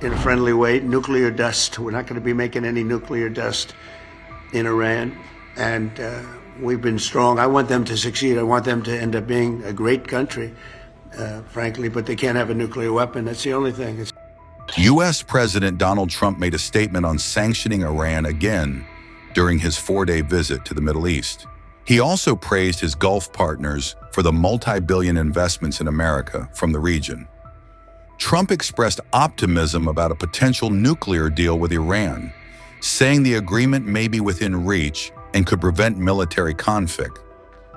in a friendly way, nuclear dust. We're not going to be making any nuclear dust in Iran. And we've been strong. I want them to succeed. I want them to end up being a great country, frankly, but they can't have a nuclear weapon. That's the only thing. U.S. President Donald Trump made a statement on sanctioning Iran again during his 4-day visit to the Middle East. He also praised his Gulf partners for the multi-billion investments in America from the region. Trump expressed optimism about a potential nuclear deal with Iran, saying the agreement may be within reach and could prevent military conflict.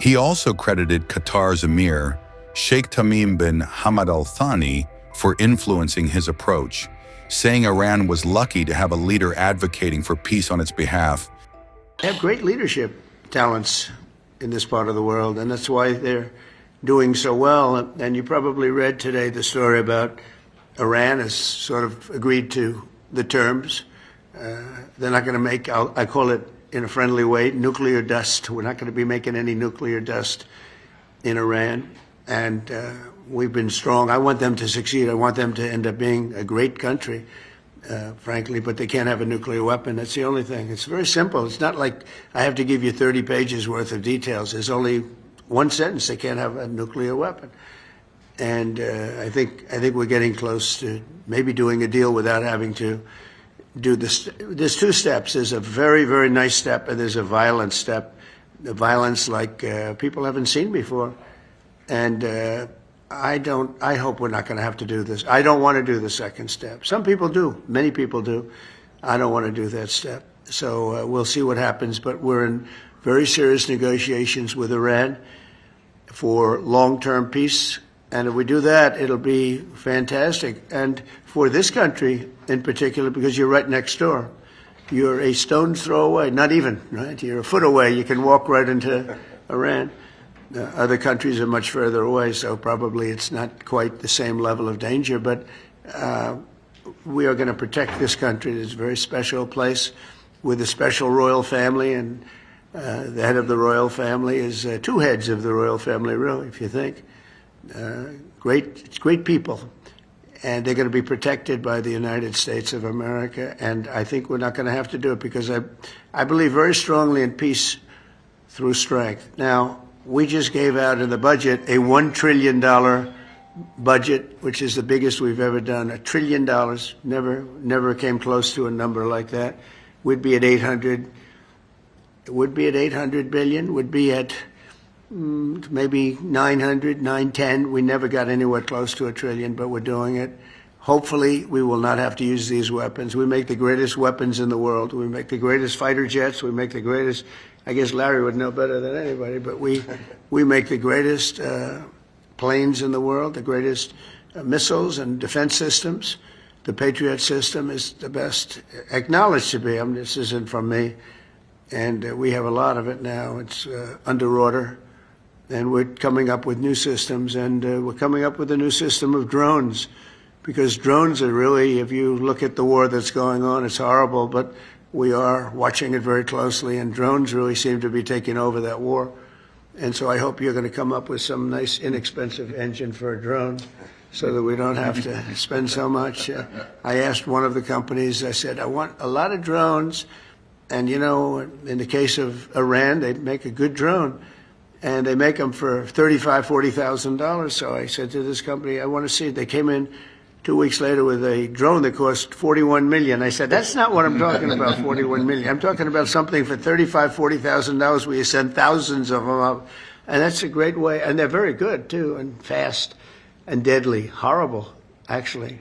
He also credited Qatar's emir, Sheikh Tamim bin Hamad Al Thani, for influencing his approach, saying Iran was lucky to have a leader advocating for peace on its behalf. They have great leadership talents in this part of the world, and that's why they're doing so well. And you probably read today the story about Iran has sort of agreed to the terms. They're not going to make, I call it in a friendly way, nuclear dust. We're not going to be making any nuclear dust in Iran. And we've been strong. I want them to succeed. I want them to end up being a great country, frankly, but they can't have a nuclear weapon. That's the only thing. It's very simple. It's not like I have to give you 30 pages worth of details. There's only one sentence: they can't have a nuclear weapon. And I think we're getting close to maybe doing a deal without having to do this. There's two steps. There's a very, very nice step, and there's a violent step. The violence like people haven't seen before. And I hope we're not going to have to do this. I don't want to do the second step. Some people do. Many people do. I don't want to do that step. So we'll see what happens. But we're in very serious negotiations with Iran for long-term peace. And if we do that, it'll be fantastic. And for this country in particular, because you're right next door. You're a stone's throw away, not even, right? You're a foot away. You can walk right into Iran. Other countries are much further away, so probably it's not quite the same level of danger. But we are going to protect this country. It's a very special place with a special royal family, and the head of the royal family is two heads of the royal family, really, if you think. Great people, and they're going to be protected by the United States of America. And I think we're not going to have to do it because I believe very strongly in peace through strength. Now, we just gave out in the budget a $1 trillion budget, which is the biggest we've ever done. $1 trillion, never came close to a number like that. We'd be at 800. It would be at 800 billion. Would be at maybe 900, 910. We never got anywhere close to $1 trillion, but we're doing it. Hopefully, we will not have to use these weapons. We make the greatest weapons in the world. We make the greatest fighter jets. We make the greatest. I guess Larry would know better than anybody, but we make the greatest planes in the world, the greatest missiles and defense systems. The Patriot system is the best, acknowledged to be. This isn't from me, and we have a lot of it now. It's under order, and we're coming up with new systems, and we're coming up with a new system of drones, because drones are really, if you look at the war that's going on, it's horrible, but we are watching it very closely, and drones really seem to be taking over that war. And so I hope you're going to come up with some nice, inexpensive engine for a drone so that we don't have to spend so much. I asked one of the companies, I said, I want a lot of drones. And, you know, in the case of Iran, they make a good drone. And they make them for $35,000, $40,000. So I said to this company, I want to see it. They came in 2 weeks later with a drone that cost $41 million. I said, that's not what I'm talking about, $41 million. I'm talking about something for $35,000, $40,000 where you send thousands of them up. And that's a great way. And they're very good, too, and fast and deadly. Horrible, actually.